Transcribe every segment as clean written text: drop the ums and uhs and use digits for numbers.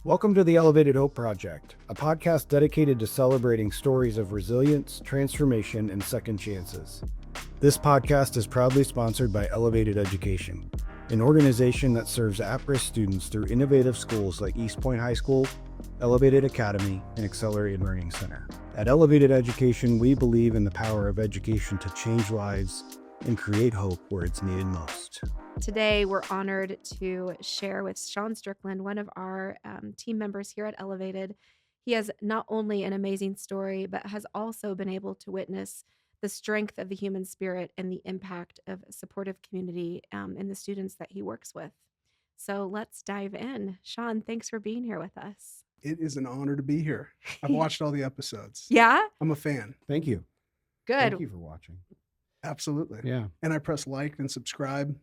Welcome to the Elevated Hope Project, a podcast dedicated to celebrating stories of resilience, transformation, and second chances. This podcast is proudly sponsored by Elevated Education, an organization that serves at-risk students through innovative schools like East Point High School, Elevated Academy, and Accelerated Learning Center. At Elevated Education, we believe in the power of education to change lives and create hope where it's needed most. Today, we're honored to share with Sean Strickland, one of our team members here at Elevated. He has not only an amazing story, but has also been able to witness the strength of the human spirit and the impact of a supportive community in the students that he works with. So let's dive in. Sean, thanks for being here with us. It is an honor to be here. I've watched all the episodes. Yeah? I'm a fan. Thank you. Good. Thank you for watching. Absolutely. Yeah. And I press like and subscribe.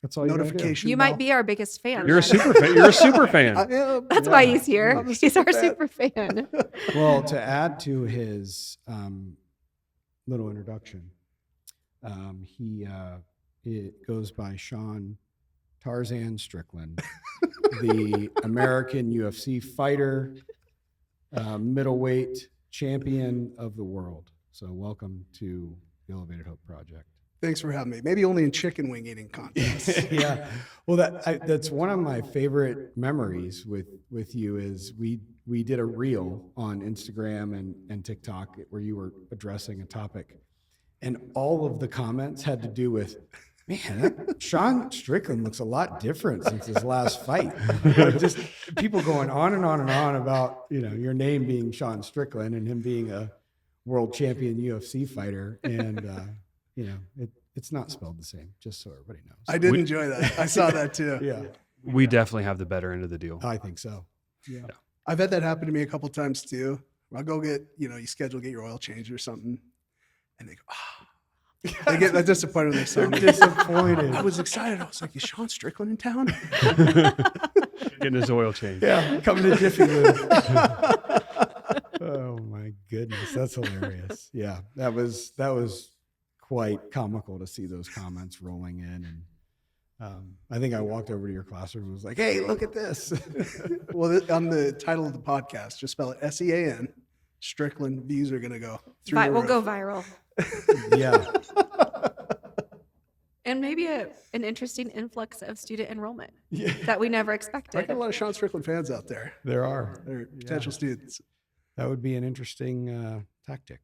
That's all you gotta do. Notification You bell. might be our biggest fan. You're a super fan. You're a super fan. I am. That's Yeah. why he's here. I'm a He's our super fan. super fan. Well, to add to his little introduction, it goes by Sean Tarzan Strickland, the American UFC fighter, middleweight champion of the world. So welcome to the Elevated Hope Project. Thanks for having me. Maybe only in chicken wing eating contests. Yeah. Well, that's one of my favorite memories with you is we did a reel on Instagram and TikTok where you were addressing a topic, and all of the comments had to do with, man, Sean Strickland looks a lot different since his last fight. Just people going on and on and on about, your name being Sean Strickland and him being a world champion UFC fighter. And, it's not spelled the same, just so everybody knows. I did enjoy that. I saw that too. Yeah, We definitely have the better end of the deal. I think so. Yeah. I've had that happen to me a couple times too. I'll go get, you schedule get your oil change or something. And they go, they get disappointed when they saw me. Disappointed. I was excited. I was like, is Sean Strickland in town? Getting his oil change. Yeah, coming to Jiffy Lube. Oh my goodness, that's hilarious. Yeah, that was quite comical to see those comments rolling in, and I think I walked over to your classroom and was like, "Hey, look at this." Well, on the title of the podcast, just spell it SEAN. Strickland views are going to go through the We'll roof. go viral. Yeah, And maybe an interesting influx of student enrollment yeah, that we never I expected. got a lot of Sean Strickland fans out there. there are. They're potential students. That would be an interesting tactic.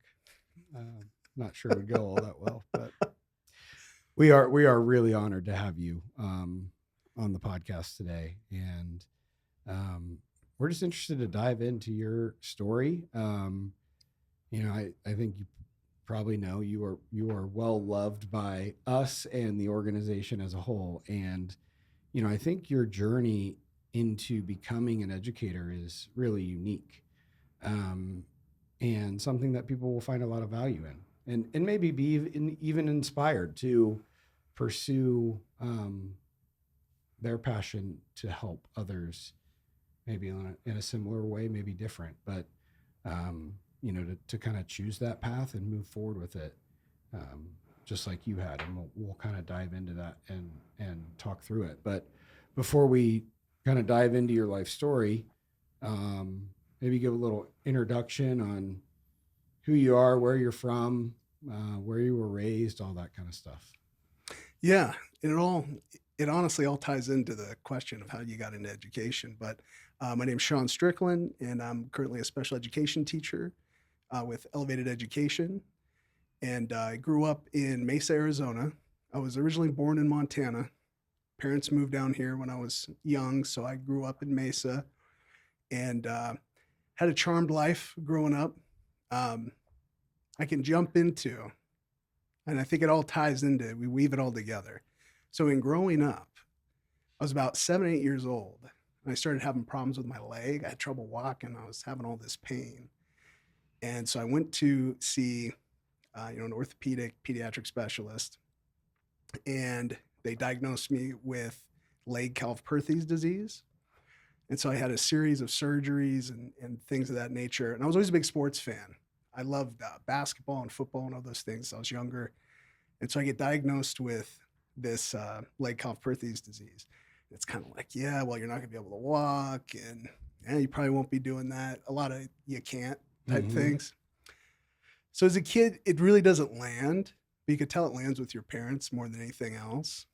Not sure it would go all that well, but we are really honored to have you on the podcast today, and we're just interested to dive into your story. I think you probably know you are well loved by us and the organization as a whole, and I think your journey into becoming an educator is really unique, and something that people will find a lot of value in. And maybe be even inspired to pursue their passion to help others, maybe in a similar way, maybe different, but to kind of choose that path and move forward with it, just like you had. And we'll kind of dive into that and talk through it. But before we kind of dive into your life story, maybe give a little introduction on who you are, where you're from, where you were raised, all that kind of stuff. Yeah, it honestly all ties into the question of how you got into education. But my name's Sean Strickland, and I'm currently a special education teacher with Elevated Education. And I grew up in Mesa, Arizona. I was originally born in Montana. Parents moved down here when I was young, so I grew up in Mesa and had a charmed life growing up. I can jump into, and I think it all ties into, we weave it all together. So in growing up, I was about 7, 8 years old, and I started having problems with my leg. I had trouble walking. I was having all this pain. And so I went to see, an pediatric specialist, and they diagnosed me with leg Calv-Perthes disease. And so I had a series of surgeries and things of that nature. And I was always a big sports fan. I loved basketball and football and all those things. I was younger. And so I get diagnosed with this leg Calv-Perthes disease. It's kind of like, yeah, well, you're not going to be able to walk and you probably won't be doing that. A lot of you can't type Mhm. things. So as a kid, it really doesn't land, but you could tell it lands with your parents more than anything else.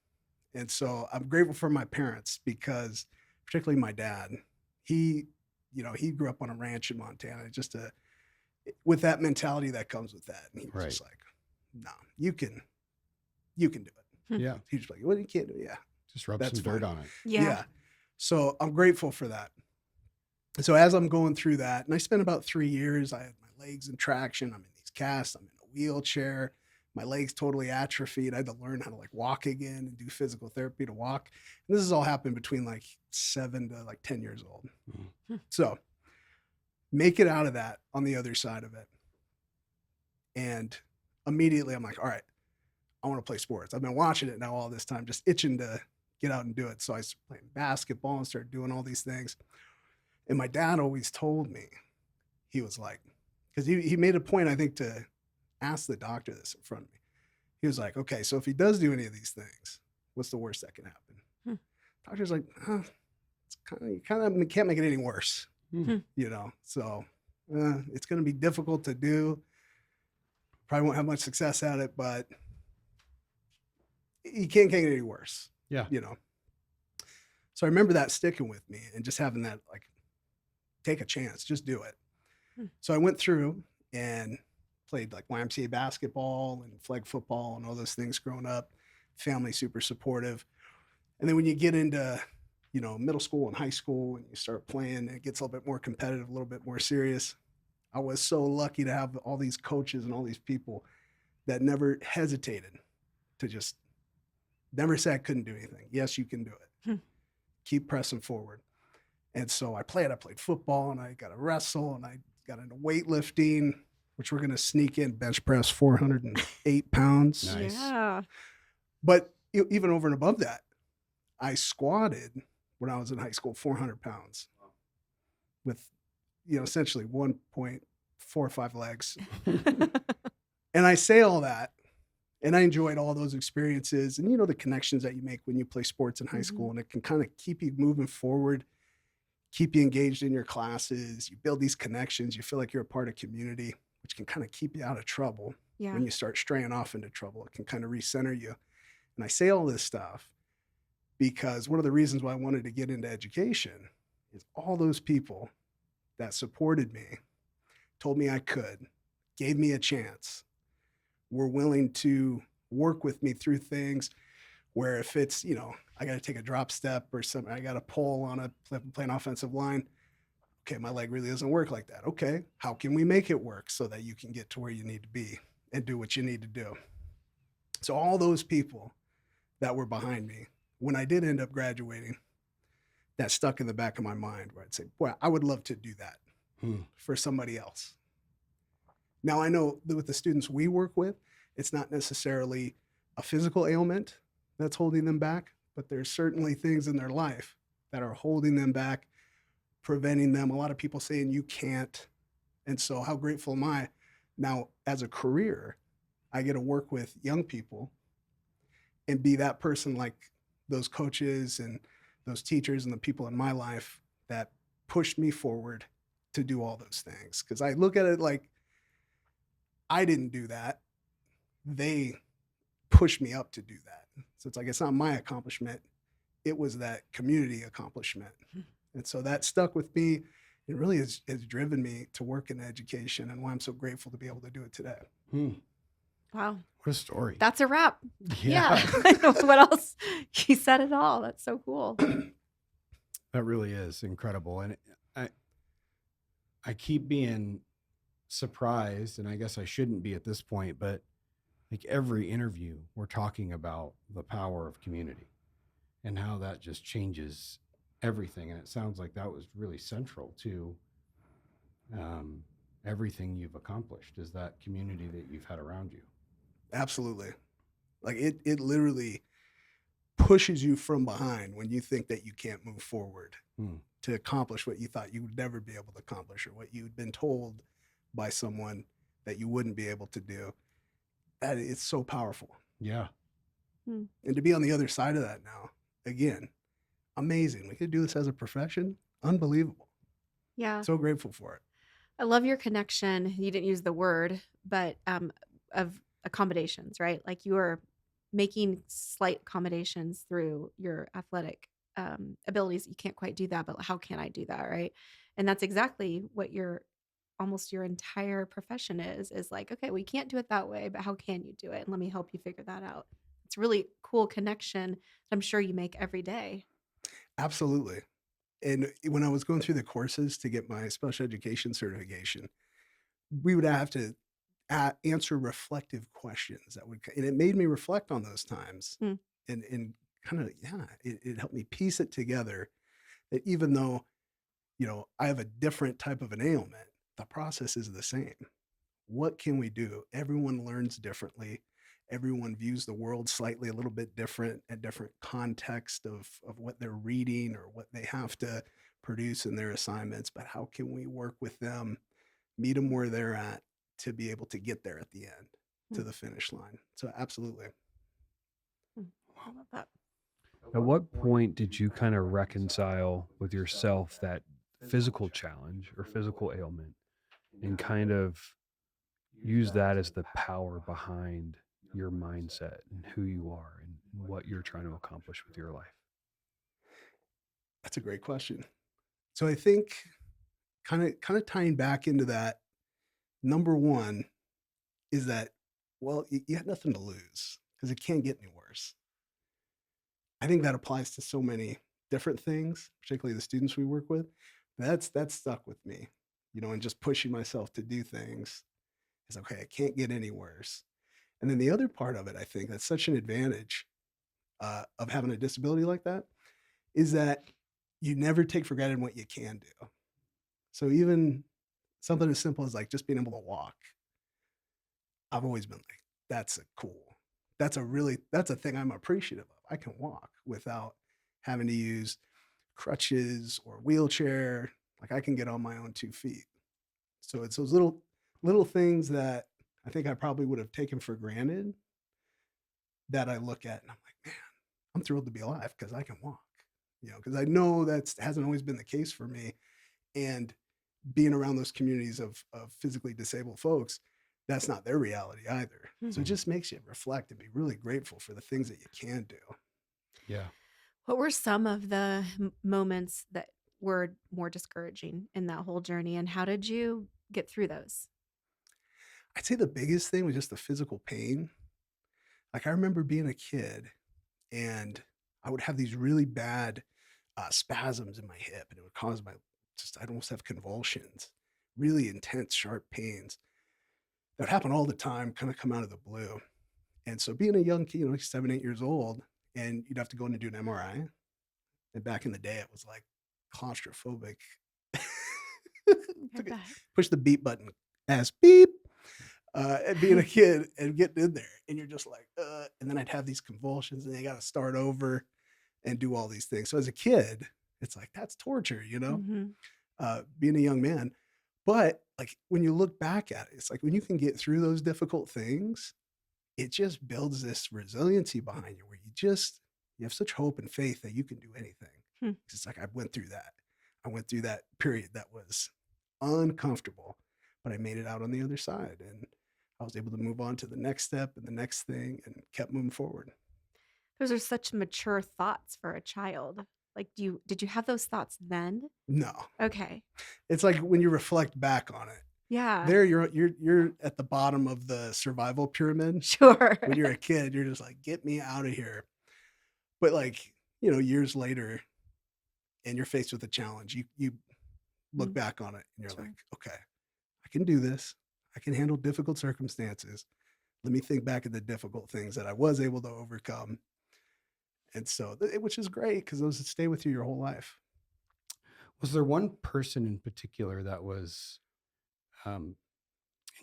And so I'm grateful for my parents because particularly my dad, he, he grew up on a ranch in Montana, with that mentality that comes with that. And he was Right. just like, no, you can do it. Yeah. He's just like, well, you can't do it. Yeah. Just rub That's some dirt fine. on it. Yeah. So I'm grateful for that. So as I'm going through that, and I spent about 3 years, I had my legs in traction. I'm in these casts. I'm in a wheelchair. My legs totally atrophied. I had to learn how to like walk again and do physical therapy to walk. And this has all happened between like 7 to like 10 years old. Mhm. So make it out of that on the other side of it. And immediately I'm like, all right, I want to play sports. I've been watching it now all this time, just itching to get out and do it. So I started playing basketball and started doing all these things. And my dad always told me, he was like, because he made a point, I think, to ask the doctor this in front of me. He was like, okay, so if he does do any of these things, what's the worst that can happen? Doctor's like, it's you can't make it any worse, Hmm. So it's going to be difficult to do. Probably won't have much success at it, but you can't get any worse. Yeah. So I remember that sticking with me and just having that, like, take a chance, just do it. So I went through and played like YMCA basketball and flag football and all those things growing up. Family super supportive. And then when you get into, middle school and high school and you start playing, it gets a little bit more competitive, a little bit more serious. I was so lucky to have all these coaches and all these people that never hesitated to just never say I couldn't do anything. Yes, you can do it. Keep pressing forward. And so I played football and I got to wrestle and I got into weightlifting, which we're going to sneak in bench press 408 pounds. Nice. Yeah. But even over and above that, I squatted when I was in high school, 400 pounds with, essentially 1.45 legs. And I say all that, and I enjoyed all those experiences and, the connections that you make when you play sports in high school, and it can kind of keep you moving forward, keep you engaged in your classes. You build these connections. You feel like you're a part of community, which can kind of keep you out of trouble. Yeah. When you start straying off into trouble, it can kind of recenter you. And I say all this stuff because one of the reasons why I wanted to get into education is all those people that supported me, told me I could, gave me a chance, were willing to work with me through things where if it's, I got to take a drop step or something, I got to pull on play an offensive line. Okay, my leg really doesn't work like that. Okay, how can we make it work so that you can get to where you need to be and do what you need to do? So all those people that were behind me, when I did end up graduating, that stuck in the back of my mind where I'd say, boy, I would love to do that for somebody else. Now I know that with the students we work with, it's not necessarily a physical ailment that's holding them back, but there's certainly things in their life that are holding them back, preventing them. A lot of people saying you can't. And so how grateful am I now as a career, I get to work with young people and be that person like those coaches and those teachers and the people in my life that pushed me forward to do all those things. Because I look at it like I didn't do that. They pushed me up to do that. So it's like, it's not my accomplishment. It was that community accomplishment. And so that stuck with me. It really has driven me to work in education and why I'm so grateful to be able to do it today. Wow. What a story. That's a wrap. Yeah. I don't know what else. He said it all. That's so cool. That really is incredible. And I keep being surprised, and I guess I shouldn't be at this point, but like every interview, we're talking about the power of community and how that just changes everything. And it sounds like that was really central to everything you've accomplished, is that community that you've had around you. Absolutely. Like it literally pushes you from behind when you think that you can't move forward to accomplish what you thought you would never be able to accomplish or what you'd been told by someone that you wouldn't be able to do. That it's so powerful. Yeah. And to be on the other side of that now, again, amazing. We could do this as a profession. Unbelievable. Yeah. So grateful for it. I love your connection. You didn't use the word, but of accommodations, right? Like you are making slight accommodations through your athletic abilities. You can't quite do that, but how can I do that, right? And that's exactly what your almost your entire profession is like, okay, we can't do it that way, but how can you do it? And let me help you figure that out. It's a really cool connection that I'm sure you make every day. Absolutely. And when I was going through the courses to get my special education certification, we would have to answer reflective questions that would, and it made me reflect on those times, Hmm. and kind of, yeah, it helped me piece it together that even though, I have a different type of an ailment, the process is the same. What can we do? Everyone learns differently. Everyone views the world slightly a little bit different, at different context of what they're reading or what they have to produce in their assignments. But how can we work with them, meet them where they're at to be able to get there at the end to Hmm. the finish line? So absolutely. Hmm. I love that. At what point did you kind of reconcile with yourself that physical challenge or physical ailment and kind of use that as the power behind your mindset and who you are and what you're trying to accomplish with your life? That's a great question. So I think kind of tying back into that, number one is that, well, you had nothing to lose because it can't get any worse. I think that applies to so many different things, particularly the students we work with. That's stuck with me, and just pushing myself to do things is okay. It can't get any worse. And then the other part of it, I think that's such an advantage of having a disability like that is that you never take for granted what you can do. So even something as simple as like just being able to walk, I've always been like, that's a cool. That's a thing I'm appreciative of. I can walk without having to use crutches or wheelchair. Like I can get on my own 2 feet. So it's those little things that I think I probably would have taken for granted that I look at and I'm like, man, I'm thrilled to be alive because I can walk. Because I know that hasn't always been the case for me. And being around those communities of physically disabled folks, that's not their reality either. So it Mhm. just makes you reflect and be really grateful for the things that you can do. Yeah. What were some of the moments that were more discouraging in that whole journey, and how did you get through those? I'd say the biggest thing was just the physical pain. Like I remember being a kid and I would have these really bad spasms in my hip and it would cause I'd almost have convulsions, really intense, sharp pains that would happen all the time, kind of come out of the blue. And so being a young kid, like 7, 8 years old, and you'd have to go in and do an MRI. And back in the day, it was like claustrophobic. I bet. Push the beep button as beep. And being a kid and getting in there, and you're just like, and then I'd have these convulsions, and they got to start over and do all these things. So as a kid, it's like that's torture. Mhm. Being a young man. But like when you look back at it, it's like when you can get through those difficult things, it just builds this resiliency behind you where you have such hope and faith that you can do anything. Hmm. 'Cause it's like I went through that. I went through that period that was uncomfortable, but I made it out on the other side and I was able to move on to the next step and the next thing and kept moving forward. Those are such mature thoughts for a child. Like, did you have those thoughts then? No. Okay. It's like when you reflect back on it. Yeah. There you're at the bottom of the survival pyramid. Sure. When you're a kid, you're just like, get me out of here. But like, years later and you're faced with a challenge, you look Mm, back on it and you're like, sure. okay, I can do this. I can handle difficult circumstances. Let me think back at the difficult things that I was able to overcome. And so, which is great because those stay with you your whole life. Was there one person in particular that was um,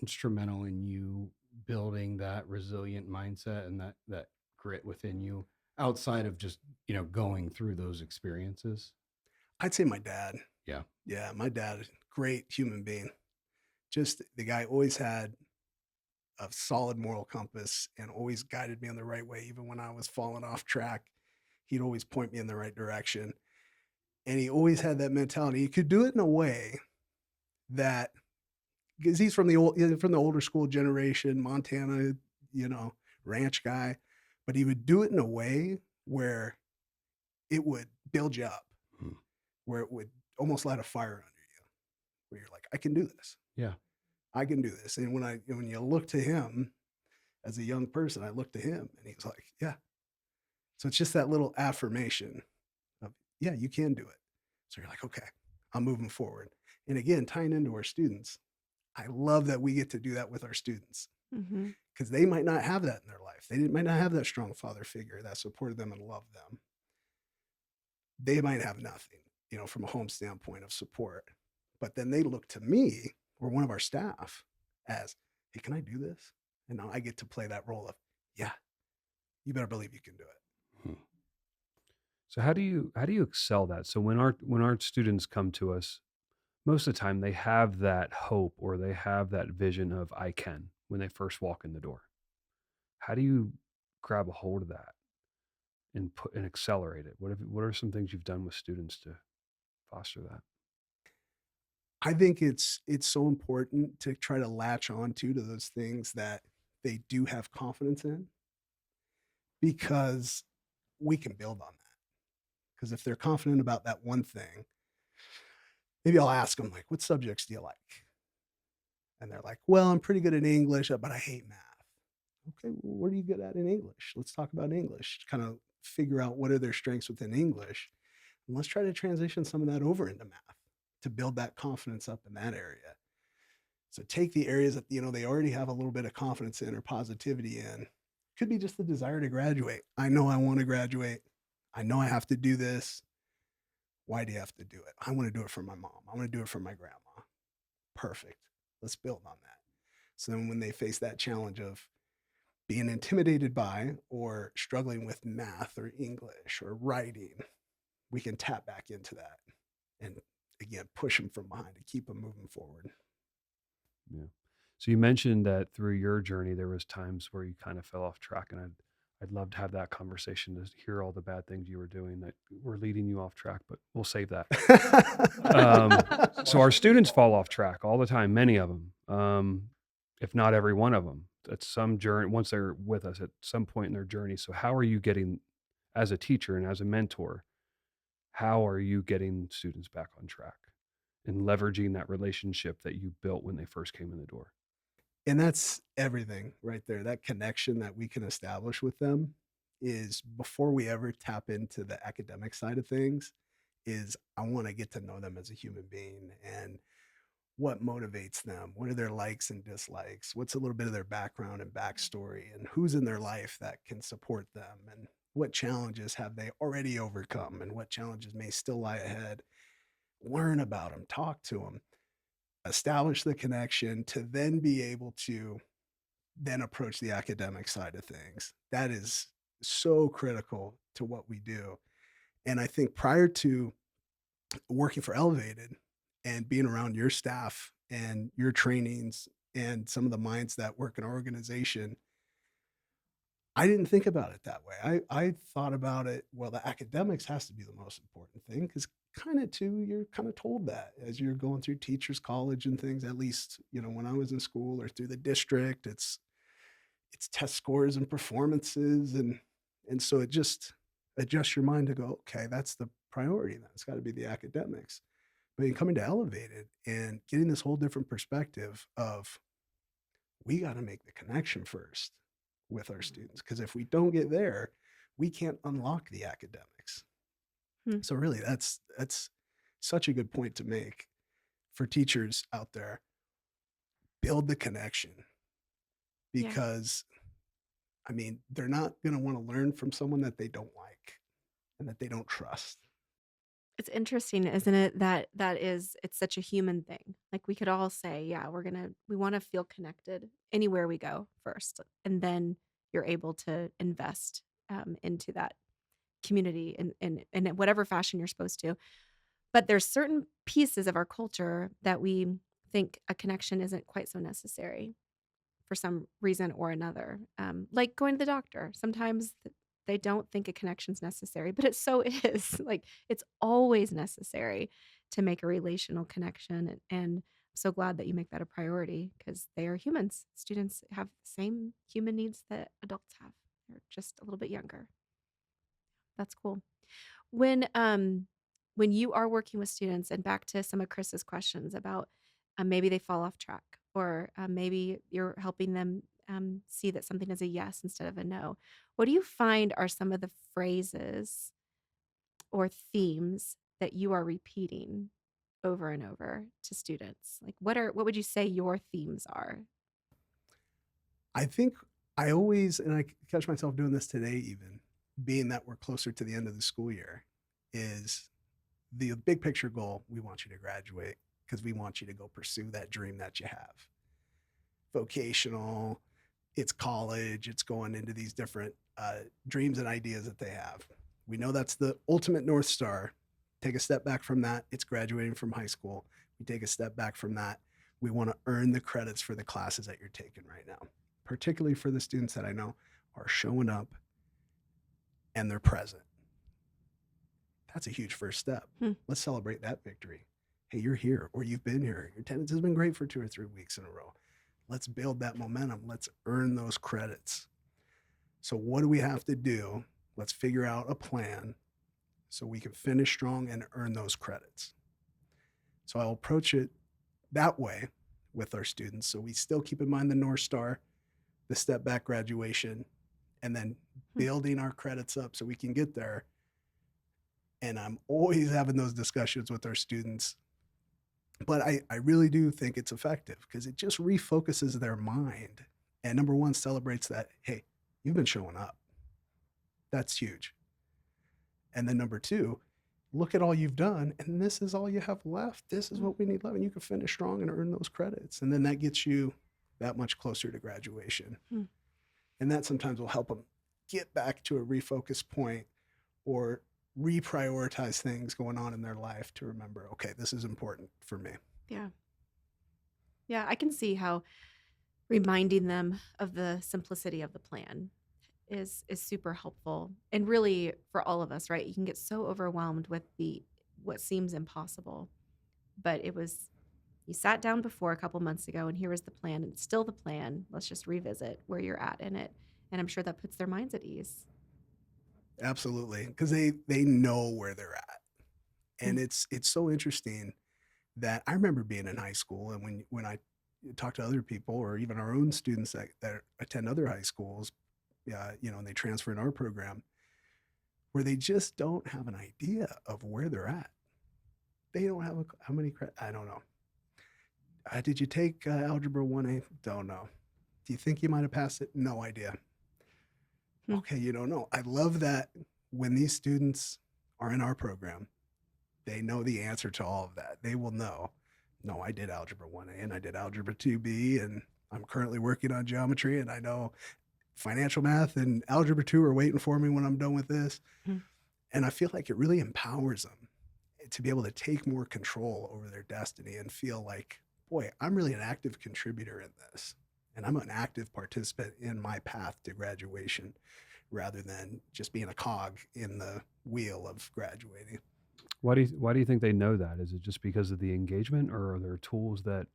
instrumental in you building that resilient mindset and that grit within you outside of just going through those experiences? I'd say my dad. Yeah. Yeah, my dad, great human being. Just the guy always had a solid moral compass and always guided me in the right way, even when I was falling off track. He'd always point me in the right direction. And he always had that mentality. He could do it in a way that, because he's from the older school generation, Montana, you know, ranch guy, but he would do it in a way where it would build you up, Hmm. where it would almost light a fire under you, where you're like, I can do this. Yeah. I can do this. And when you look to him as a young person, I looked to him and he's like, yeah. So it's just that little affirmation of, yeah, you can do it. So you're like, okay, I'm moving forward. And again, tying into our students, I love that we get to do that with our students Mm-hmm. because they might not have that in their life. Might not have that strong father figure that supported them and loved them. They might have nothing, from a home standpoint of support. But then they look to me or one of our staff as, hey, can I do this? And now I get to play that role of, yeah, you better believe you can do it. Hmm. So how do you excel that? So when our students come to us, most of the time they have that hope or they have that vision of I can when they first walk in the door. How do you grab a hold of that and put and accelerate it? What are some things you've done with students to foster that? I think it's so important to try to latch on to those things that they do have confidence in because we can build on that. Because if they're confident about that one thing, maybe I'll ask them like, what subjects do you like? And they're like, well, I'm pretty good at English, but I hate math. Okay, well, what are you good at in English? Let's talk about English. Kind of figure out what are their strengths within English. And let's try to transition some of that over into math to build that confidence up in that area. So take the areas that they already have a little bit of confidence in or positivity in. Could be just the desire to graduate. I know I want to graduate. I know I have to do this. Why do you have to do it? I want to do it for my mom. I want to do it for my grandma. Perfect. Let's build on that. So then when they face that challenge of being intimidated by or struggling with math or English or writing, we can tap back into that and again push them from behind to keep them moving forward. Yeah. So you mentioned that through your journey there was times where you kind of fell off track, and I'd love to have that conversation to hear all the bad things you were doing that were leading you off track, but we'll save that. So our students fall off track all the time, many of them, if not every one of them, at some journey, once they're with us at some point in their journey. So how are you getting, as a teacher and as a mentor, how are you getting students back on track and leveraging that relationship that you built when they first came in the door? And that's everything right there. That connection that we can establish with them is before we ever tap into the academic side of things is I want to get to know them as a human being and what motivates them. What are their likes and dislikes? What's a little bit of their background and backstory and who's in their life that can support them and what challenges have they already overcome and what challenges may still lie ahead. Learn about them, talk to them, establish the connection to then be able to then approach the academic side of things. That is so critical to what we do. And I think prior to working for Elevated and being around your staff and your trainings and some of the minds that work in our organization, I didn't think about it that way. I thought about it, well, the academics has to be the most important thing because kind of too, you're kind of told that as you're going through teachers college and things, at least, when I was in school or through the district, it's test scores and performances. And so it just adjusts your mind to go, okay, that's the priority then. It's got to be the academics. But in coming to Elevated and getting this whole different perspective of we got to make the connection first with our students. Because if we don't get there, we can't unlock the academics. Hmm. So really that's such a good point to make for teachers out there. Build the connection Yeah. because I mean, they're not going to want to learn from someone that they don't like and that they don't trust. It's interesting, isn't it? It's such a human thing. Like we could all say, yeah, we want to feel connected anywhere we go first. And then you're able to invest into that community in whatever fashion you're supposed to. But there's certain pieces of our culture that we think a connection isn't quite so necessary for some reason or another. Like going to the doctor. Sometimes they don't think a connection's necessary, but it so is. Like, it's always necessary to make a relational connection, and I'm so glad that you make that a priority because they are humans. Students have the same human needs that adults have. They're just a little bit younger. That's cool. When when you are working with students, and back to some of Chris's questions about maybe they fall off track, or maybe you're helping them see that something is a yes instead of a no. What do you find are some of the phrases or themes that you are repeating over and over to students? Like, what would you say your themes are? I think I always, and I catch myself doing this today, even being that we're closer to the end of the school year, is the big picture goal. We want you to graduate because we want you to go pursue that dream that you have. Vocational, it's college, it's going into these different dreams and ideas that they have. We know that's the ultimate North Star. Take a step back from that, it's graduating from high school. We take a step back from that, we want to earn the credits for the classes that you're taking right now, particularly for the students that I know are showing up and they're present. That's a huge first step. Let's celebrate that victory. Hey, you're here, or you've been here. Your attendance has been great for 2 or 3 weeks in a row. Let's build that momentum. Let's earn those credits. So what do we have to do? Let's figure out a plan so we can finish strong and earn those credits. So I'll approach it that way with our students. So we still keep in mind the North Star, the step back graduation, and then building our credits up so we can get there. And I'm always having those discussions with our students. But I really do think it's effective because it just refocuses their mind. And number one, celebrates that, hey, you've been showing up. That's huge. And then number two, look at all you've done, and this is all you have left. This is what we need left, and you can finish strong and earn those credits. And then that gets you that much closer to graduation. And that sometimes will help them get back to a refocus point or reprioritize things going on in their life to remember, okay, this is important for me. Yeah. Yeah, I can see how reminding them of the simplicity of the plan is super helpful, and really for all of us, right? You can get so overwhelmed with the what seems impossible, but you sat down before a couple months ago, and here was the plan, and it's still the plan. Let's just revisit where you're at in it, and I'm sure that puts their minds at ease. Absolutely, because they know where they're at. And it's so interesting that I remember being in high school, and when I talk to other people or even our own students that attend other high schools, and they transfer in our program, where they just don't have an idea of where they're at. They don't have how many credits? I don't know. Did you take Algebra 1A? Don't know. Do you think you might have passed it? No idea. Okay, you don't know. I love that when these students are in our program, they know the answer to all of that. They will know, no, I did Algebra 1A and I did Algebra 2B, and I'm currently working on geometry, and I know financial math and Algebra 2 are waiting for me when I'm done with this. And I feel like it really empowers them to be able to take more control over their destiny and feel like, boy, I'm really an active contributor in this. And I'm an active participant in my path to graduation rather than just being a cog in the wheel of graduating. Why do you think they know that? Is it just because of the engagement, or are there tools that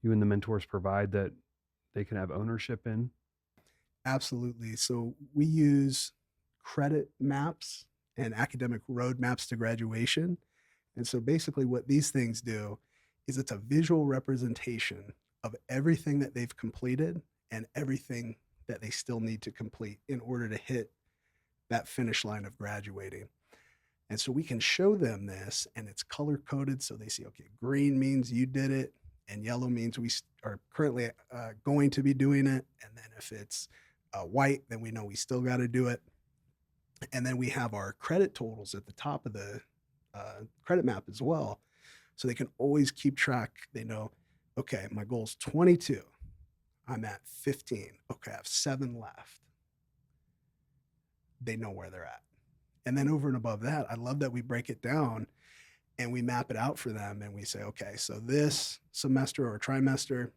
you and the mentors provide that they can have ownership in? Absolutely. So we use credit maps and academic roadmaps to graduation. And so basically what these things do is it's a visual representation of everything that they've completed and everything that they still need to complete in order to hit that finish line of graduating. And so we can show them this, and it's color coded. So they see, okay, green means you did it, and yellow means we are currently going to be doing it. And then if it's white, then we know we still got to do it. And then we have our credit totals at the top of the credit map as well. So they can always keep track. They know, okay, my goal is 22. I'm at 15. Okay, I have 7 left. They know where they're at. And then over and above that, I love that we break it down and we map it out for them. And we say, okay, so this semester or trimester,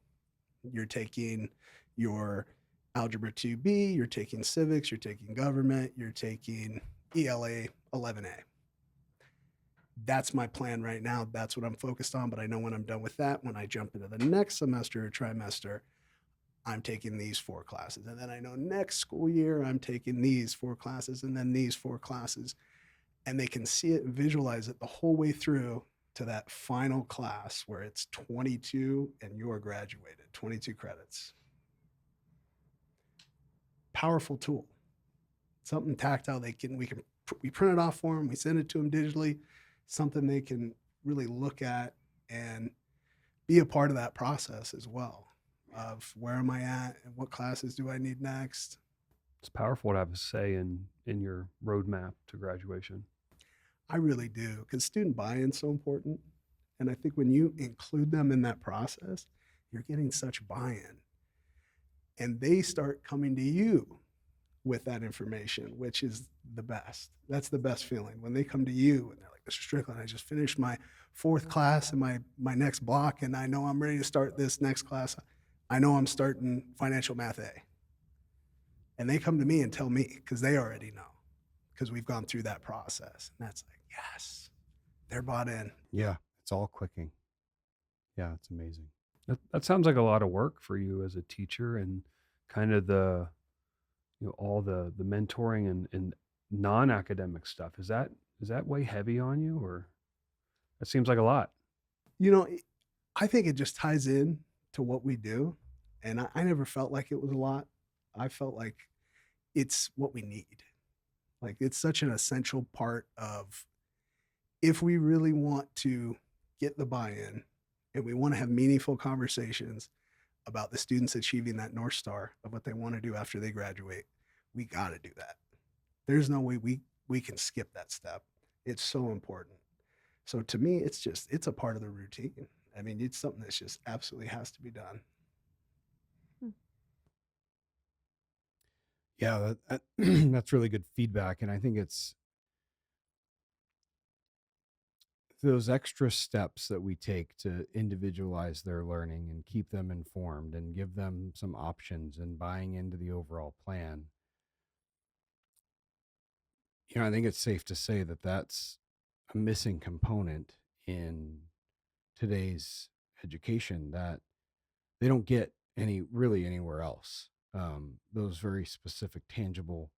you're taking your Algebra 2B, you're taking civics, you're taking government, you're taking ELA 11A. That's my plan right now. That's what I'm focused on. But I know when I'm done with that, when I jump into the next semester or trimester, I'm taking these 4 classes. And then I know next school year, I'm taking these 4 classes and then these 4 classes. And they can see it and visualize it the whole way through to that final class where it's 22 and you're graduated, 22 credits. Powerful tool. Something tactile we print it off for them, we send it to them digitally, something they can really look at and be a part of that process as well of where am I at and what classes do I need next. It's powerful to have a say in your roadmap to graduation. I really do, because student buy-in is so important. And I think when you include them in that process, you're getting such buy-in. And they start coming to you with that information, which is the best. That's the best feeling when they come to you and they're like, Mr. Strickland, I just finished my 4th class in my next block, and I know I'm ready to start this next class. I know I'm starting financial math A. And they come to me and tell me because they already know, because we've gone through that process. And that's like, yes, they're bought in. Yeah, it's all clicking. Yeah, it's amazing. That sounds like a lot of work for you as a teacher, and kind of the, all the mentoring and non-academic stuff. Is that way heavy on you, or that seems like a lot? You know, I think it just ties in to what we do. And I never felt like it was a lot. I felt like it's what we need. Like it's such an essential part of if we really want to get the buy-in and we want to have meaningful conversations about the students achieving that North Star of what they want to do after they graduate, we got to do that. There's no way we can skip that step. It's so important. So to me, it's a part of the routine. I mean, it's something that's just absolutely has to be done. Yeah, that's really good feedback. And I think it's those extra steps that we take to individualize their learning and keep them informed and give them some options and buying into the overall plan. I think it's safe to say that that's a missing component in today's education that they don't get really anywhere else. Those very specific, tangible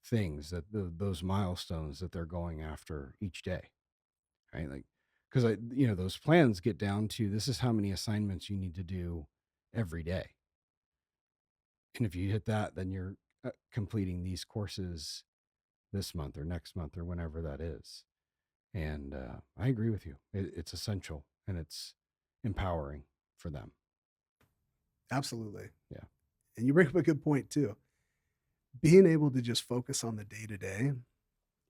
things those milestones that they're going after each day, right? Like, because those plans get down to this is how many assignments you need to do every day, and if you hit that, then you're completing these courses this month or next month or whenever that is. And I agree with you. It's essential and it's empowering for them. Absolutely. Yeah. And you bring up a good point too. Being able to just focus on the day-to-day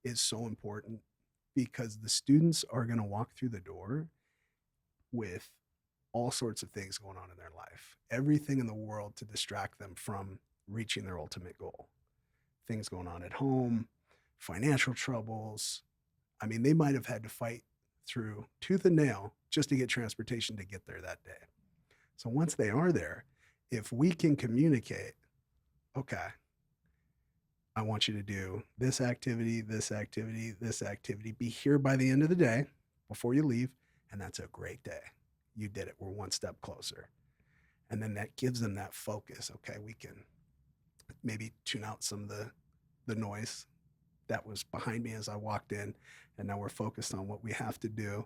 is so important because the students are going to walk through the door with all sorts of things going on in their life, everything in the world to distract them from reaching their ultimate goal. Things going on at home, financial troubles. I mean, they might have had to fight through tooth and nail just to get transportation to get there that day. So once they are there, if we can communicate, okay, I want you to do this activity, this activity, this activity, be here by the end of the day before you leave, and that's a great day. You did it. We're one step closer. And then that gives them that focus. Okay, we can maybe tune out some of the noise that was behind me as I walked in, and now we're focused on what we have to do.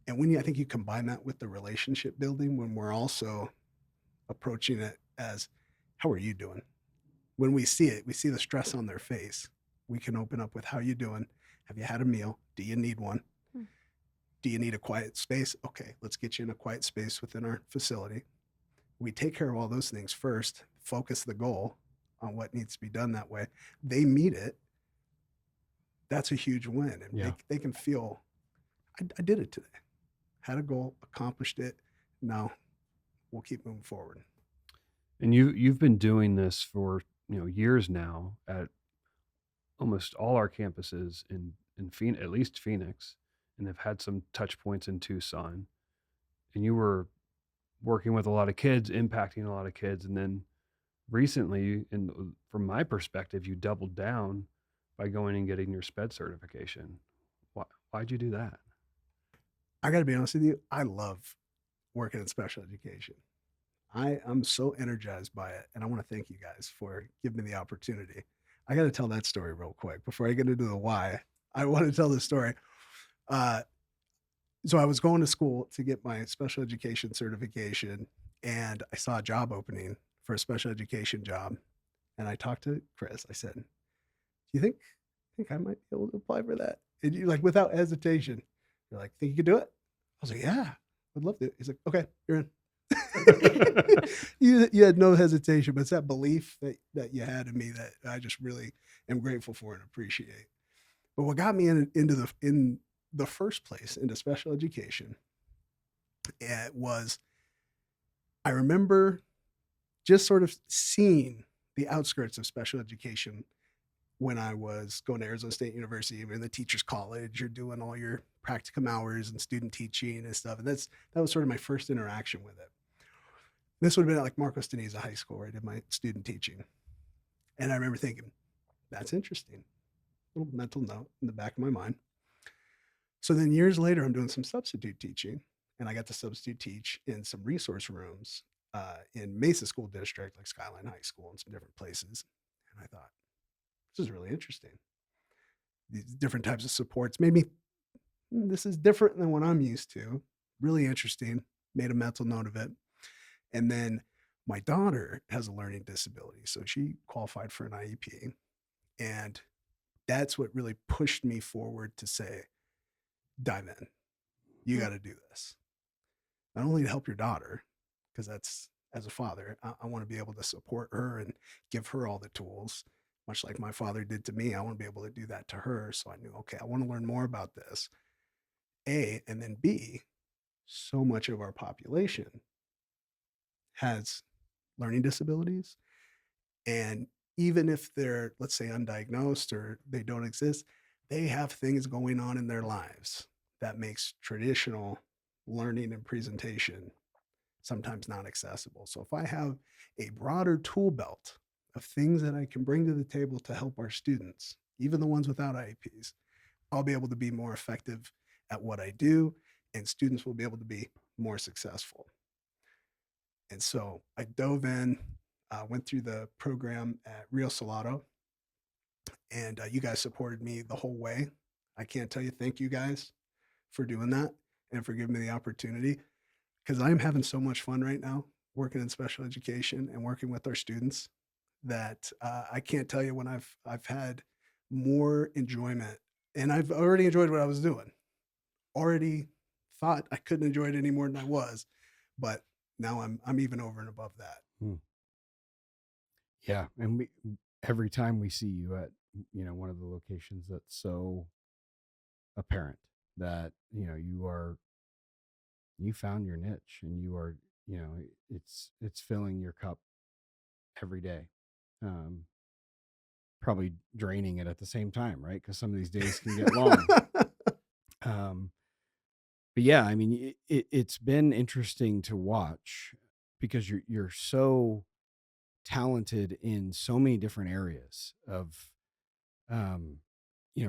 And I think you combine that with the relationship building when we're also approaching it as, how are you doing? When we see it, we see the stress on their face. We can open up with, how you doing? Have you had a meal? Do you need one? Do you need a quiet space? Okay, let's get you in a quiet space within our facility. We take care of all those things first, focus the goal on what needs to be done that way. They meet it. That's a huge win. And they can feel, I did it today. Had a goal, accomplished it. Now we'll keep moving forward. And you've been doing this for years now at almost all our campuses in Phoenix, at least Phoenix, and have had some touch points in Tucson. And you were working with a lot of kids, impacting a lot of kids, and then recently, and from my perspective, you doubled down by going and getting your SPED certification. Why'd you do that? I got to be honest with you. I love working in special education. I'm so energized by it, and I want to thank you guys for giving me the opportunity. I got to tell that story real quick before I get into the why. I want to tell this story. Uh, so I was going to school to get my special education certification, and I saw a job opening for a special education job. And I talked to Chris. I said, "Do you think I might be able to apply for that?" And you like without hesitation, you're like, "Think you could do it?" I was like, "Yeah, I'd love to." He's like, "Okay, you're in." You had no hesitation, but it's that belief that you had in me that I just really am grateful for and appreciate. But what got me in the first place into special education, was I remember just sort of seeing the outskirts of special education when I was going to Arizona State University. You're in the teacher's college, you're doing all your practicum hours and student teaching and stuff. And that was sort of my first interaction with it. This would have been at like Marcos Deniza High School where I did my student teaching. And I remember thinking, that's interesting. Little mental note in the back of my mind. So then years later, I'm doing some substitute teaching, and I got to substitute teach in some resource rooms in Mesa School District, like Skyline High School and some different places. And I thought, this is really interesting. These different types of supports made me, this is different than what I'm used to. Really interesting. Made a mental note of it. And then my daughter has a learning disability. So she qualified for an IEP. And that's what really pushed me forward to say, dive in. You got to do this. Not only to help your daughter, because that's, as a father, I want to be able to support her and give her all the tools, much like my father did to me. I want to be able to do that to her. So I knew, okay, I want to learn more about this. A, and then B, so much of our population has learning disabilities. And even if they're, let's say, undiagnosed or they don't exist, they have things going on in their lives that makes traditional learning and presentation sometimes not accessible. So if I have a broader tool belt of things that I can bring to the table to help our students, even the ones without IEPs, I'll be able to be more effective at what I do, and students will be able to be more successful. And so I dove in, went through the program at Rio Salado, and you guys supported me the whole way. I can't tell you thank you guys for doing that and for giving me the opportunity, because I'm having so much fun right now working in special education and working with our students that I can't tell you when I've had more enjoyment, and I've already enjoyed what I was doing. Already thought I couldn't enjoy it any more than I was, but now I'm even over and above that. Hmm. Yeah, and we every time we see you at one of the locations, that's so apparent that you found your niche, and you are it's filling your cup every day. Um, Probably draining it at the same time, right? Because some of these days can get long. um, but yeah, I mean, it's been interesting to watch because you're so talented in so many different areas of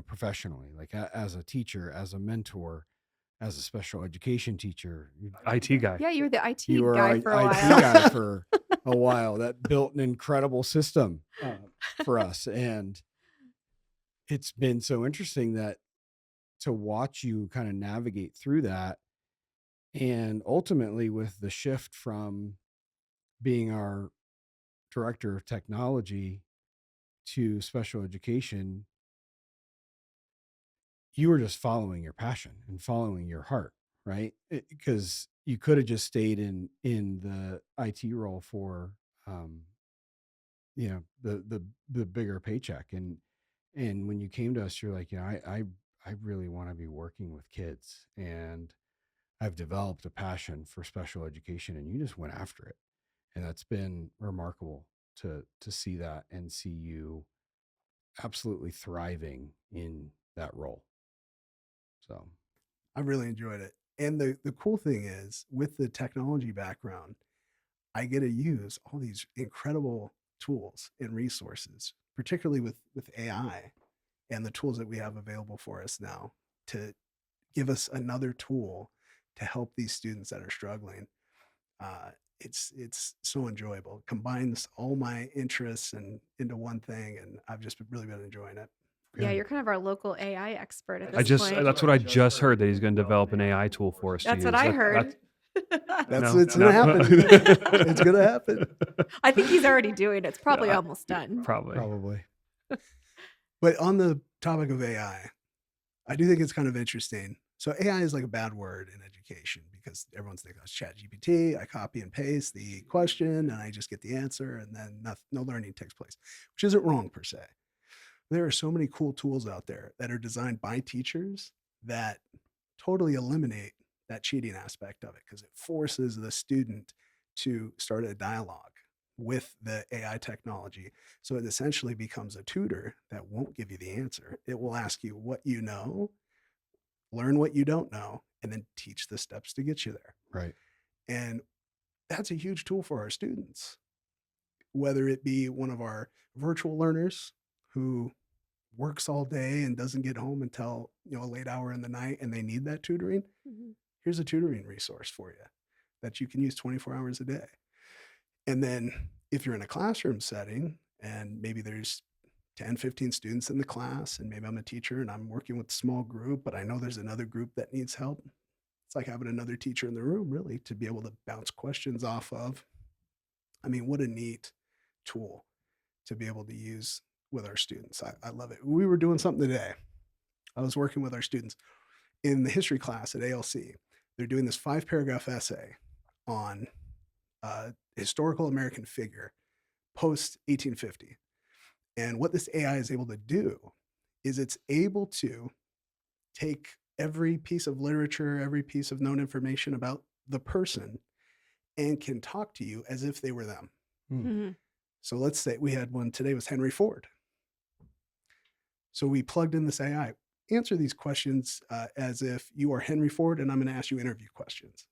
professionally, like as a teacher, as a mentor, as a special education teacher. IT guy. Yeah, you were the IT You were guy a for a IT while. guy for a while that built an incredible system for us. And it's been so interesting that to watch you kind of navigate through that. And ultimately, with the shift from being our director of technology to special education, you were just following your passion and following your heart, right? Because you could have just stayed in the IT role for the bigger paycheck. And when you came to us, you're like, I really want to be working with kids, and I've developed a passion for special education, and you just went after it. And that's been remarkable to see that and see you absolutely thriving in that role. So I really enjoyed it. And the cool thing is, with the technology background, I get to use all these incredible tools and resources, particularly with AI and the tools that we have available for us now, to give us another tool to help these students that are struggling. It's so enjoyable. It combines all my interests and into one thing, and I've just really been enjoying it. Yeah, Good. you're kind of our local AI expert at I this just point. that's what I just heard, that he's going to develop an AI tool for us to That's use. what I That, heard. That's no, it's gonna happen. It's gonna happen. I think he's already doing it. It's probably Yeah, almost done. probably. But on the topic of AI, I do think it's kind of interesting. So AI is like a bad word in education because everyone's thinking it's chat GPT. I copy and paste the question and I just get the answer, and then no learning takes place, which isn't wrong per se. There are so many cool tools out there that are designed by teachers that totally eliminate that cheating aspect of it, because it forces the student to start a dialogue with the AI technology. So it essentially becomes a tutor that won't give you the answer. It will ask you what you know, learn what you don't know, and then teach the steps to get you there. Right. And that's a huge tool for our students, whether it be one of our virtual learners who works all day and doesn't get home until a late hour in the night and they need that tutoring. Mhm. Here's a tutoring resource for you that you can use 24 hours a day. And then if you're in a classroom setting and maybe there's 10, 15 students in the class, and maybe I'm a teacher and I'm working with a small group, but I know there's another group that needs help. It's like having another teacher in the room, really, to be able to bounce questions off of. I mean, what a neat tool to be able to use with our students. I love it. We were doing something today. I was working with our students in the history class at ALC. They're doing this 5-paragraph essay on a historical American figure post 1850. And what this AI is able to do is it's able to take every piece of literature, every piece of known information about the person, and can talk to you as if they were them. Mhm. So let's say we had one today was Henry Ford. So we plugged in this AI. Answer these questions as if you are Henry Ford, and I'm going to ask you interview questions.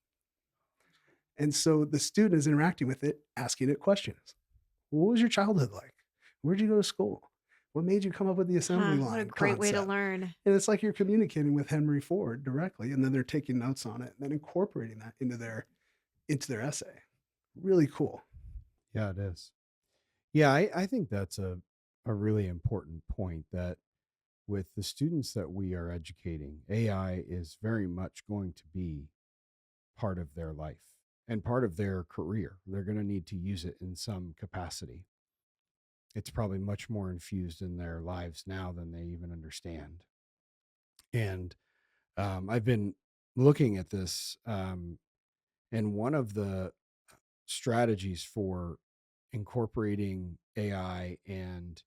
And so the student is interacting with it, asking it questions. What was your childhood like? Where'd you go to school? What made you come up with the assembly Huh, line what a great way to concept? learn. And it's like you're communicating with Henry Ford directly, and then they're taking notes on it and then incorporating that into their essay. Really cool. Yeah, it is. Yeah, I think that's a really important point, that with the students that we are educating, AI is very much going to be part of their life and part of their career. They're going to need to use it in some capacity. It's probably much more infused in their lives now than they even understand. And I've been looking at this, and one of the strategies for incorporating AI and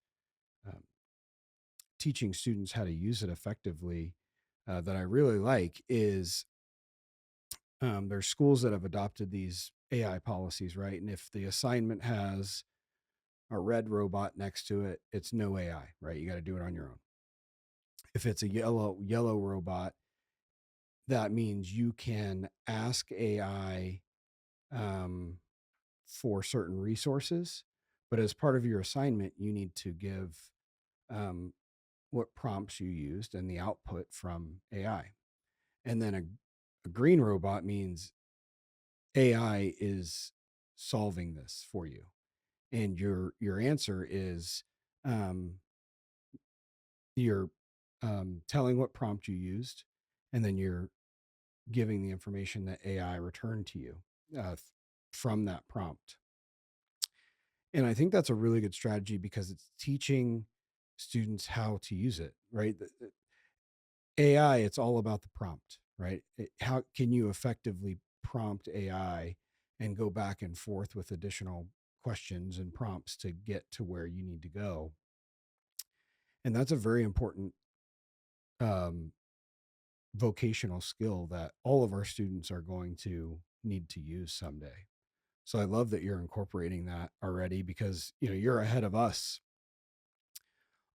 um, teaching students how to use it effectively, that I really like is, there's schools that have adopted these AI policies, right? And if the assignment has a red robot next to it, it's no AI, right? You got to do it on your own. If it's a yellow robot, that means you can ask AI um, for certain resources, but as part of your assignment, you need to give um, what prompts you used and the output from AI. And then a green robot means AI is solving this for you, and your answer is, um, you're telling what prompt you used, and then you're giving the information that AI returned to you from that prompt. And I think that's a really good strategy because it's teaching students how to use it, right? AI, it's all about the prompt, right? How can you effectively prompt AI and go back and forth with additional questions and prompts to get to where you need to go? And that's a very important um, vocational skill that all of our students are going to need to use someday. So I love that you're incorporating that already, because you're ahead of us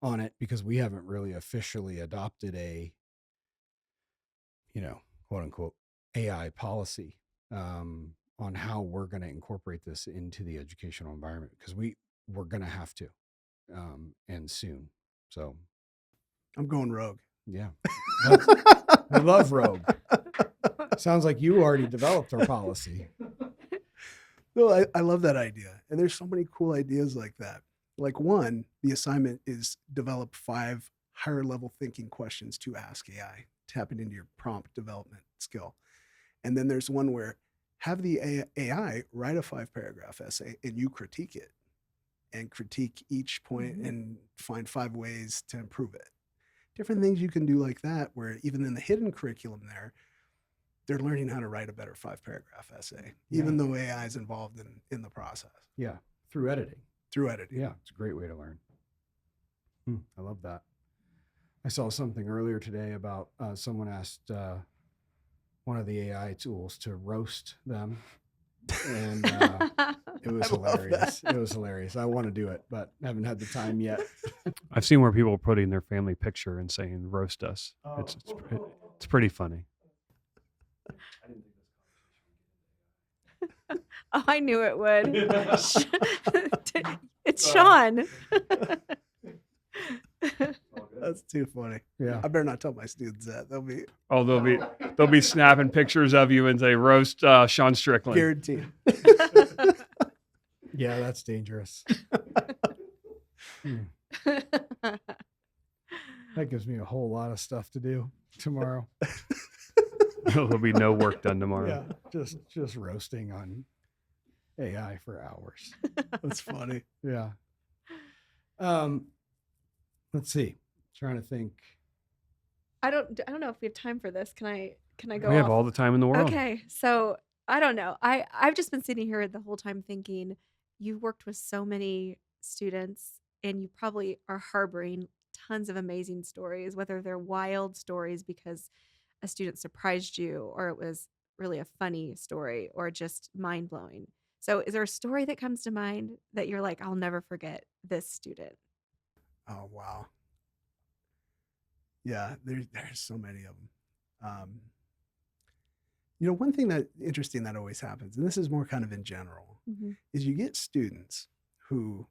on it, because we haven't really officially adopted a quote unquote AI policy on how we're going to incorporate this into the educational environment, because we're going to have to, and soon. So, I'm going rogue. yeah, I love Rogue. Sounds like you already developed our policy. No, I love that idea. And there's so many cool ideas like that. Like one, the assignment is develop 5 higher level thinking questions to ask AI, tapping into your prompt development skill. And then there's one where have the AI write a 5-paragraph essay and you critique it and critique each point and find 5 ways to improve it. Different things you can do like that, where even in the hidden curriculum there, they're learning how to write a better 5-paragraph essay, even though AI is involved in the process. Yeah, through editing. Through editing. Yeah, it's a great way to learn. I love that. I saw something earlier today about someone asked one of the AI tools to roast them, and it was hilarious. It was hilarious. I want to do it, but haven't had the time yet. I've seen where people are putting their family picture and saying "roast us." It's pretty funny. Oh, I knew it would. It's Sean. That's too funny. Yeah. I better not tell my students that. They'll be snapping pictures of you and say "roast Sean Strickland." Guaranteed. Yeah, that's dangerous. That gives me a whole lot of stuff to do tomorrow. There'll be no work done tomorrow. Yeah, just roasting on AI for hours. That's funny. Yeah. Let's see. Trying to think. I don't know if we have time for this. Can I go We have off? all the time in the world. Okay, so I don't know. I've just been sitting here the whole time thinking you've worked with so many students and you probably are harboring tons of amazing stories, whether they're wild stories because a student surprised you or it was really a funny story or just mind-blowing. So is there a story that comes to mind that you're like, I'll never forget this student? Oh, wow. Yeah, there's so many of them. One thing that interesting that always happens, and this is more kind of in general, is you get students who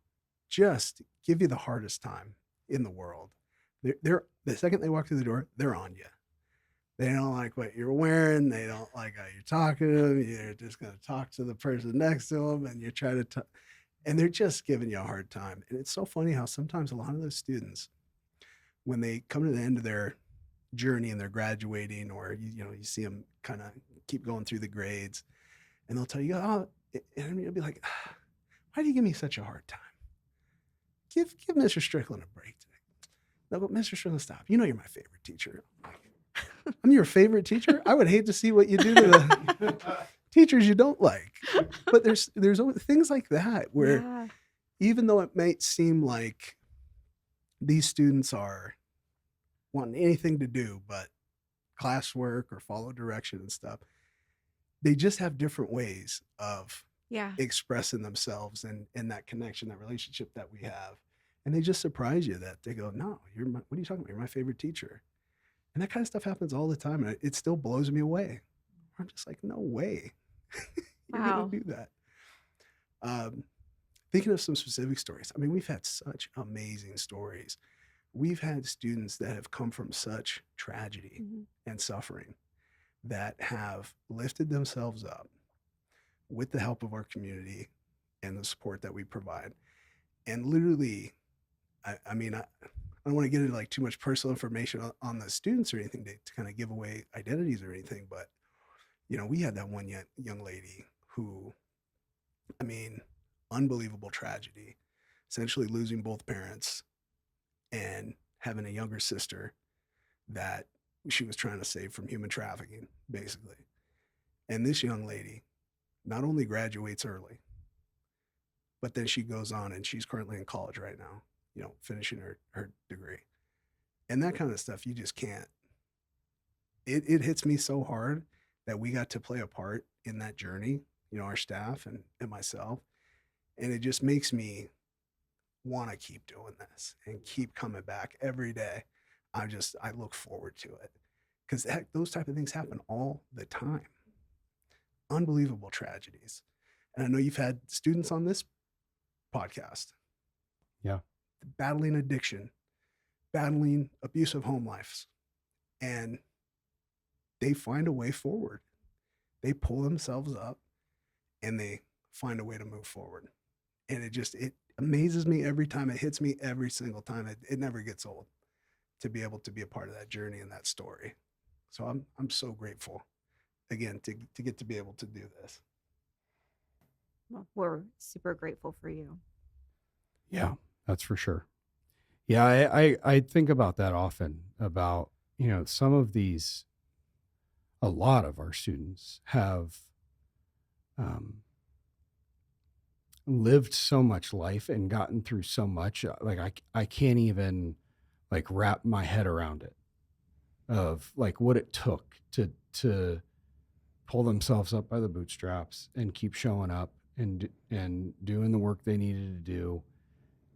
just give you the hardest time in the world. They're the second they walk through the door, they're on you. They don't like what you're wearing. They don't like how you're talking to them. You're just going to talk to the person next to them, and you try to, and they're just giving you a hard time. And it's so funny how sometimes a lot of those students, when they come to the end of their journey and they're graduating, or you see them kind of keep going through the grades, and they'll tell you, oh, and you'll be like, why do you give me such a hard time? Give Mr. Strickland a break today. No, but Mr. Strickland, stop. You know you're my favorite teacher. I'm your favorite teacher. I would hate to see what you do to the teachers you don't like. But there's always things like that where even though it might seem like these students are wanting anything to do but classwork or follow direction and stuff, they just have different ways of expressing themselves and that connection, that relationship that we have. And they just surprise you that they go, no, what are you talking about? You're my favorite teacher. And that kind of stuff happens all the time. And it still blows me away. I'm just like, no way. You're going to do that. Thinking of some specific stories. I mean, we've had such amazing stories. We've had students that have come from such tragedy and suffering that have lifted themselves up with the help of our community and the support that we provide. And literally, I don't want to get into like too much personal information on the students or anything to kind of give away identities or anything, but we had that one young lady who, unbelievable tragedy, essentially losing both parents and having a younger sister that she was trying to save from human trafficking, basically. And this young lady not only graduates early, but then she goes on and she's currently in college right now, finishing her degree. And that kind of stuff, you just can't. It hits me so hard that we got to play a part in that journey, our staff and myself. And it just makes me want to keep doing this and keep coming back every day. I look forward to it because those type of things happen all the time. Unbelievable tragedies. And I know you've had students on this podcast Yeah. battling addiction, battling abusive home lives, and they find a way forward. They pull themselves up and they find a way to move forward. And it amazes me every time. It hits me every single time. It never gets old to be able to be a part of that journey and that story. So I'm so grateful again to get to be able to do this. Well, we're super grateful for you. Yeah, that's for sure. Yeah, I think about that often about, some of these, a lot of our students have um, lived so much life and gotten through so much. Like I can't even like wrap my head around it of like what it took to pull themselves up by the bootstraps and keep showing up and doing the work they needed to do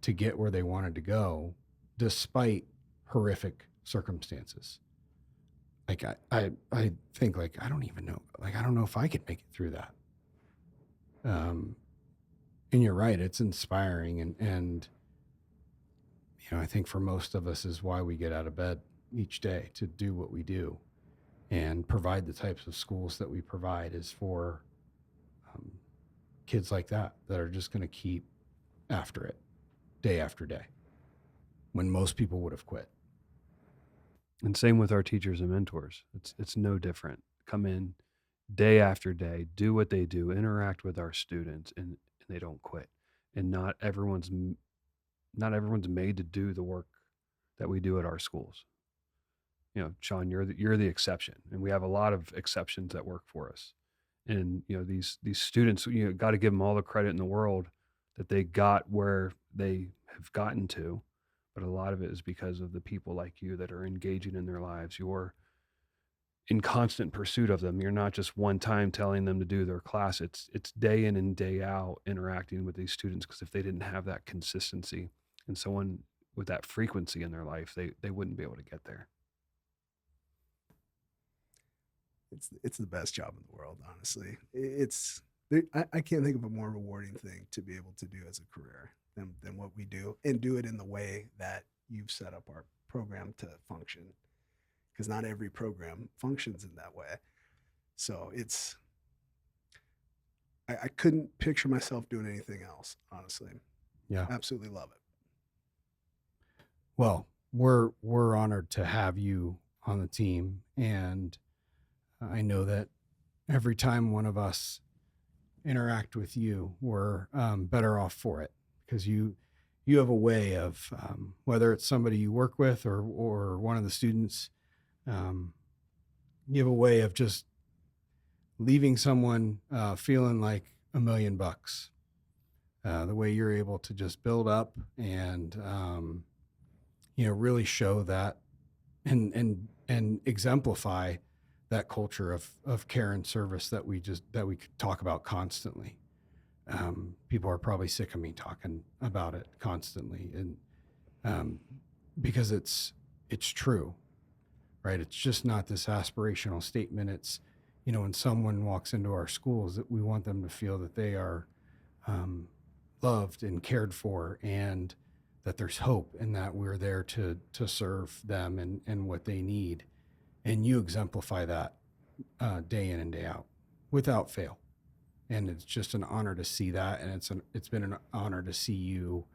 to get where they wanted to go, despite horrific circumstances. Like I think like I don't even know, like I don't know if I could make it through that. And you're right, it's inspiring, and I think for most of us is why we get out of bed each day to do what we do and provide the types of schools that we provide is for um, kids like that are just going to keep after it day after day when most people would have quit. And same with our teachers and mentors. It's no different. Come in day after day, do what they do, interact with our students, and they don't quit. And not everyone's made to do the work that we do at our schools. Sean, you're the exception, and we have a lot of exceptions that work for us. And these students, got to give them all the credit in the world that they got where they have gotten to. But a lot of it is because of the people like you that are engaging in their lives. You're in constant pursuit of them. You're not just one time telling them to do their class. It's day in and day out interacting with these students, because if they didn't have that consistency and someone with that frequency in their life, they wouldn't be able to get there. It's the best job in the world, honestly. I can't think of a more rewarding thing to be able to do as a career than what we do, and do it in the way that you've set up our program to function, because not every program functions in that way. So I couldn't picture myself doing anything else, honestly. Yeah. Absolutely love it. Well, we're honored to have you on the team, and I know that every time one of us interact with you, we're better off for it, because you have a way of whether it's somebody you work with or one of the students, you have a way of just leaving someone feeling like $1,000,000. The way you're able to just build up and really show that and exemplify that culture of care and service that we could talk about constantly. People are probably sick of me talking about it constantly, and because it's true, right? It's just not this aspirational statement. It's when someone walks into our schools, that we want them to feel that they are loved and cared for, and that there's hope, and that we're there to serve them and what they need. And you exemplify that day in and day out without fail. And it's just an honor to see that. And it's been an honor to see you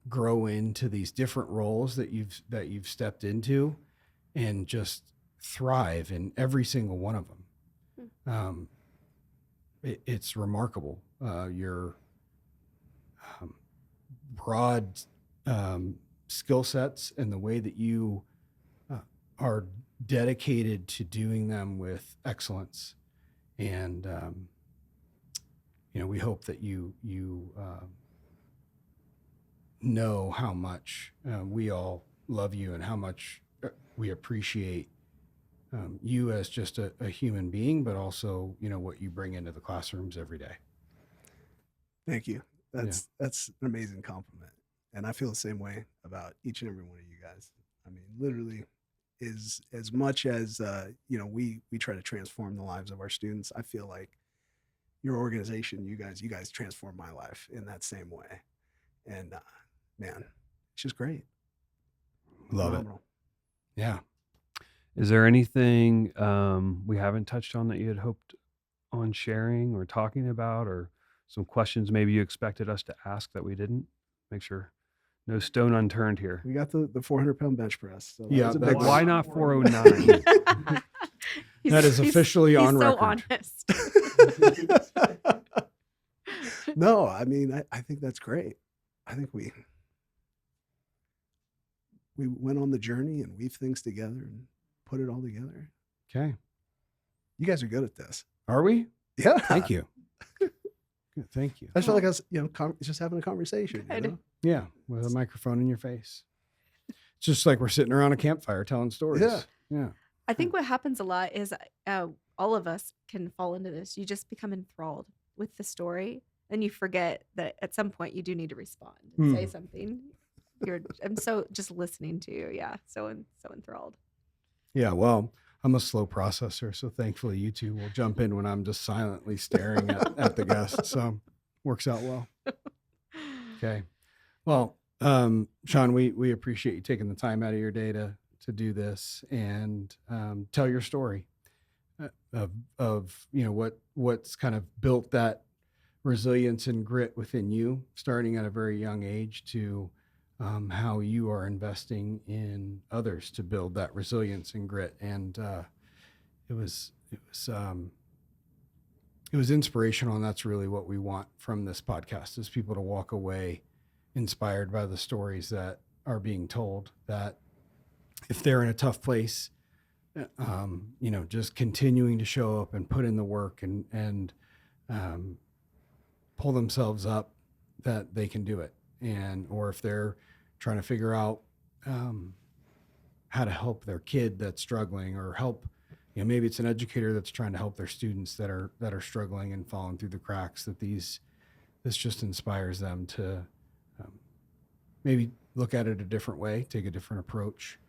grow into these different roles that you've stepped into, and just thrive in every single one of them. It's remarkable. Your broad skill sets and the way that you are dedicated to doing them with excellence. And we hope that you know how much we all love you, and how much we appreciate you as just a human being, but also what you bring into the classrooms every day. Thank you. That's an amazing compliment, and I feel the same way about each and every one of you guys. I mean, literally, is as much as we try to transform the lives of our students. I feel like your organization, you guys transform my life in that same way, and man, it's just great. Love it. Phenomenal. Yeah. Is there anything we haven't touched on that you had hoped on sharing or talking about, or some questions maybe you expected us to ask that we didn't? Make sure no stone unturned here. We got the 400-pound bench press. So that Yeah, was a that's- big Why one. not 409? That is officially he's on so record. honest. No, I mean, I think that's great. I think we went on the journey and weave things together and put it all together. Okay. You guys are good at this. Are we? Yeah. Thank you. Good, thank you. I just felt like I was, just having a conversation. You Good. know? Yeah, with a microphone in your face. It's just like we're sitting around a campfire telling stories. Yeah. Yeah. I think what happens a lot is all of us can fall into this. You just become enthralled with the story, and you forget that at some point you do need to respond and say something. I'm so just listening to you. Yeah, so enthralled. Yeah. Well, I'm a slow processor, so thankfully you two will jump in when I'm just silently staring at the guests. So works out well. Okay. Well, Sean, we appreciate you taking the time out of your day to do this and tell your story of what's kind of built that resilience and grit within you, starting at a very young age, to how you are investing in others to build that resilience and grit. And it was inspirational, and that's really what we want from this podcast, is people to walk away inspired by the stories that are being told, that if they're in a tough place, just continuing to show up and put in the work and pull themselves up, that they can do it. Or if they're trying to figure out how to help their kid that's struggling, or help, maybe it's an educator that's trying to help their students that are struggling and falling through the cracks, that this just inspires them to maybe look at it a different way, take a different approach,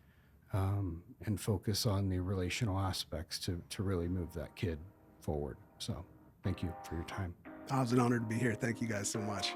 and focus on the relational aspects to really move that kid forward. So thank you for your time. Oh, it was an honor to be here. Thank you guys so much.